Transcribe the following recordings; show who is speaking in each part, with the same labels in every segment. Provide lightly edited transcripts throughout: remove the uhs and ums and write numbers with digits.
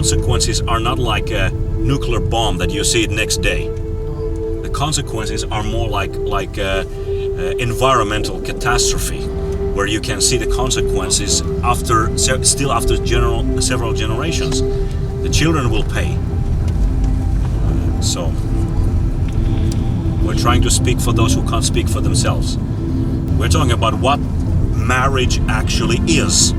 Speaker 1: consequences are not like a nuclear bomb that you see it next day. The consequences are more like environmental catastrophe, where you can see the consequences after several generations. The children will pay. So we're trying to speak for those who can't speak for themselves. We're talking about what marriage actually is.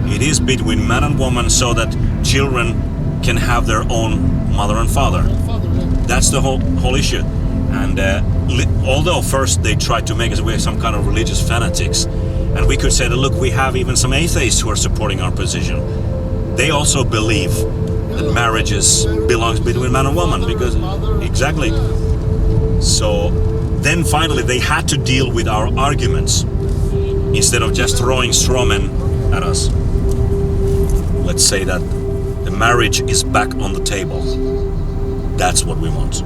Speaker 1: It is between man and woman so that children can have their own mother and father. That's the whole issue. And although first they tried to make us we're some kind of religious fanatics, and we could say that, look, we have even some atheists who are supporting our position. They also believe that marriages belongs between man and woman, because exactly. So then finally they had to deal with our arguments instead of just throwing straw men at us. Let's say that the marriage is back on the table. That's what we want.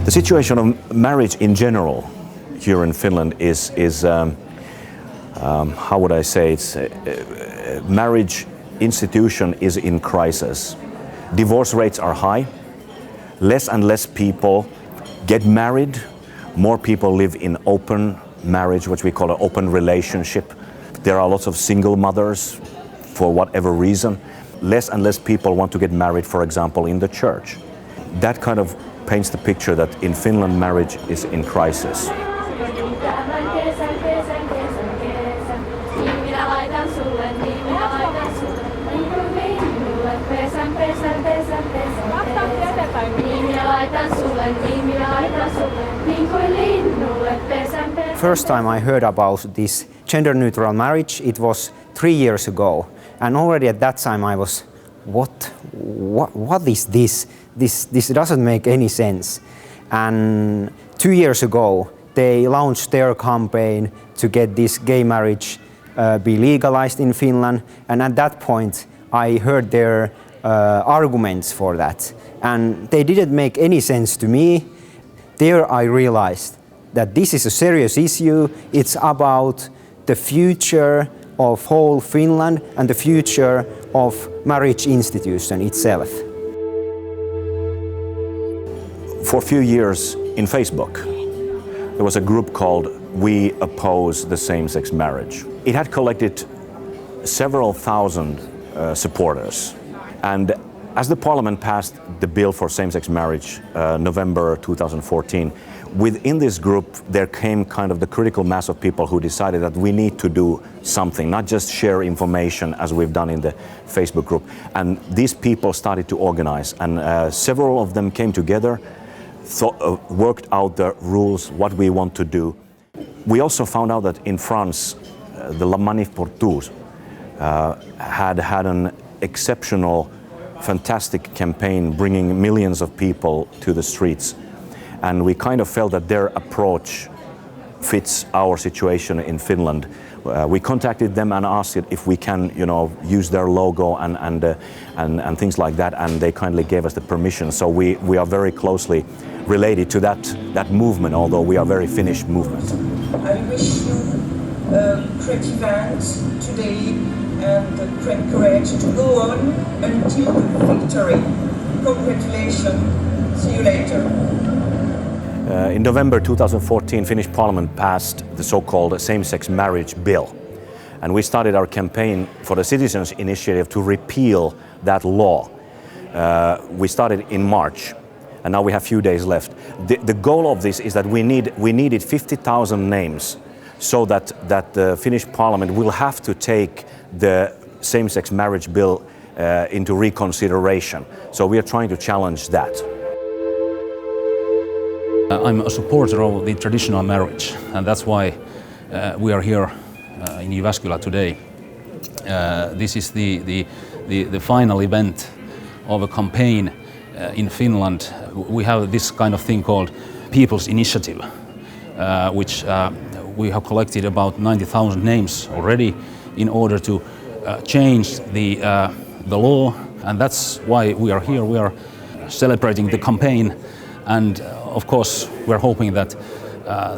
Speaker 2: The situation of marriage in general here in Finland is how would I say, marriage institution is in crisis. Divorce rates are high. Less and less people get married. More people live in open marriage, which we call an open relationship. There are lots of single mothers for whatever reason. Less and less people want to get married, for example, in the church. That kind of paints the picture that in Finland marriage is in crisis.
Speaker 3: First time I heard about this gender-neutral marriage, it was 3 years ago. And already at that time I was, what is this? This doesn't make any sense. And 2 years ago, they launched their campaign to get this gay marriage be legalized in Finland. And at that point, I heard their arguments for that. And they didn't make any sense to me. There I realized that this is a serious issue. It's about the future of whole Finland and the future of marriage institution itself.
Speaker 2: For a few years in Facebook, there was a group called We Oppose the Same-Sex Marriage. It had collected several thousand supporters. And as the parliament passed the bill for same-sex marriage November 2014, within this group there came kind of the critical mass of people who decided that we need to do something, not just share information as we've done in the Facebook group. And these people started to organize, and several of them came together, worked out the rules, what we want to do. We also found out that in France, the La Manif pour tous had an exceptional, fantastic campaign bringing millions of people to the streets. And we kind of felt that their approach fits our situation in Finland. We contacted them and asked if we can, use their logo and things like that, and they kindly gave us the permission. So we are very closely related to that movement, although we are very Finnish movement.
Speaker 4: I wish you great events today and great courage to go on until the victory. Congratulations. See you later.
Speaker 2: In November 2014, Finnish Parliament passed the so-called same-sex marriage bill. And we started our campaign for the Citizens' Initiative to repeal that law. We started in March, and now we have a few days left. The goal of this is that we needed 50,000 names so that the Finnish Parliament will have to take the same-sex marriage bill into reconsideration. So we are trying to challenge that.
Speaker 5: I'm a supporter of the traditional marriage, and that's why we are here in Jyväskylä today. This is the final event of a campaign in Finland. We have this kind of thing called People's Initiative, which we have collected about 90,000 names already in order to change the law, and that's why we are here. We are celebrating the campaign, and of course we're hoping that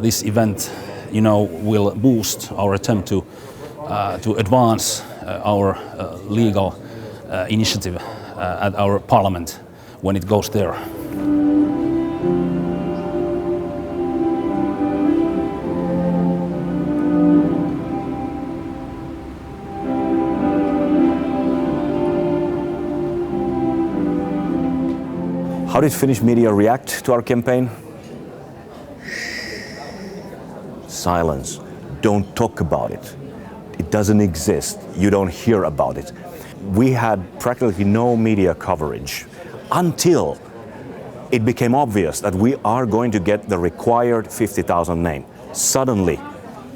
Speaker 5: this event, will boost our attempt to advance our legal initiative at our parliament when it goes there.
Speaker 2: How did Finnish media react to our campaign? Silence. Don't talk about it. It doesn't exist. You don't hear about it. We had practically no media coverage until it became obvious that we are going to get the required 50,000 names. Suddenly,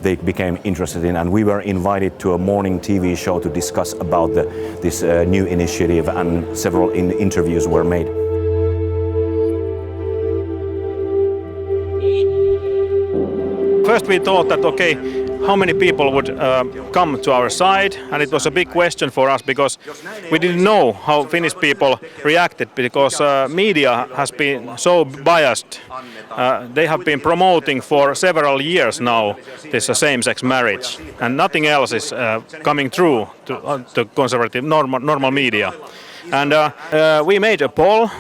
Speaker 2: they became interested in, and we were invited to a morning TV show to discuss about this new initiative, and several interviews were made.
Speaker 6: First we thought that, okay, how many people would come to our side, and it was a big question for us because we didn't know how Finnish people reacted, because media has been so biased. They have been promoting for several years now this same-sex marriage, and nothing else is coming through to conservative normal media. And we made a poll,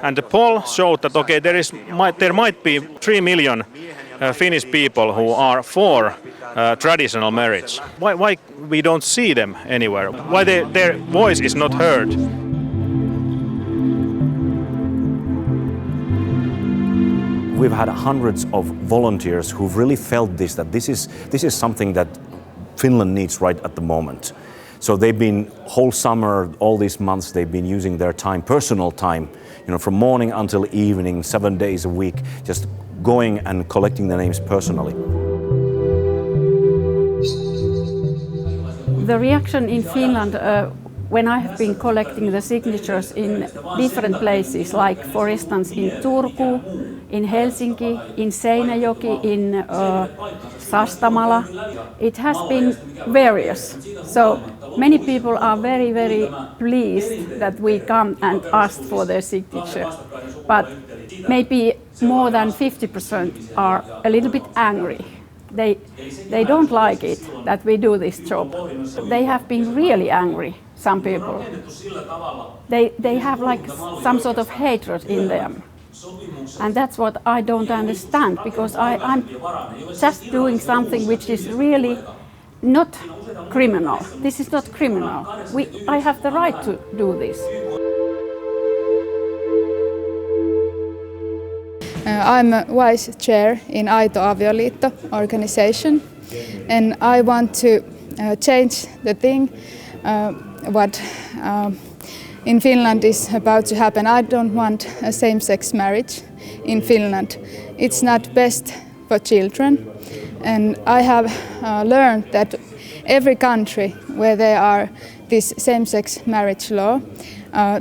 Speaker 6: and the poll showed that, okay, there might be 3 million Finnish people who are for traditional marriage. Why we don't see them anywhere? Why their voice is not heard?
Speaker 2: We've had hundreds of volunteers who've really felt that this is something that Finland needs right at the moment. So they've been whole summer, all these months, they've been using their time, personal time, from morning until evening, 7 days a week, just going and collecting the names personally.
Speaker 7: The reaction in Finland, when I have been collecting the signatures in different places, like for instance in Turku, in Helsinki, in Seinäjoki, in Sastamala, it has been various. So many people are very, very pleased that we come and ask for their signature. But maybe more than 50% are a little bit angry. They don't like it that we do this job. They have been really angry, some people. They have like some sort of hatred in them. And that's what I don't understand, because I'm just doing something which is really not criminal. This is not criminal. I have the right to do this.
Speaker 8: I'm a vice chair in Aito Avioliitto organization, and I want to change the thing what in Finland is about to happen. I don't want a same-sex marriage in Finland. It's not best for children, and I have learned that every country where there are this same-sex marriage law,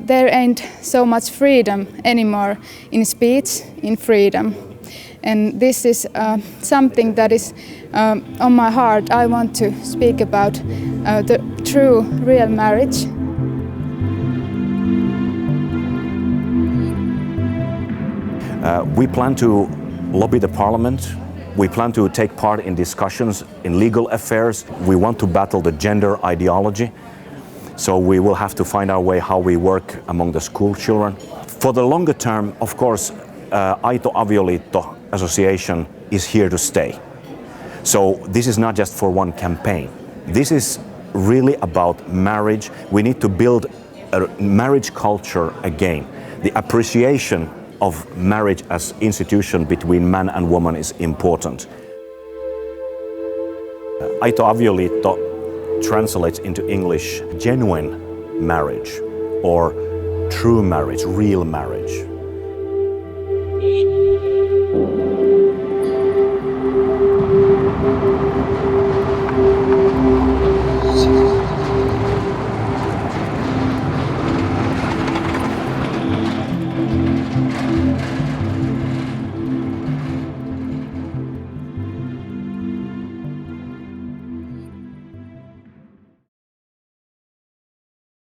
Speaker 8: there ain't so much freedom anymore in speech, in freedom. And this is something that is on my heart. I want to speak about the true, real marriage.
Speaker 2: We plan to lobby the parliament. We plan to take part in discussions in legal affairs. We want to battle the gender ideology. So we will have to find our way how we work among the school children. For the longer term, of course, Aito Avioliitto Association is here to stay. So this is not just for one campaign. This is really about marriage. We need to build a marriage culture again. The appreciation of marriage as institution between man and woman is important. Aito Avioliitto translates into English genuine marriage or true marriage, real marriage.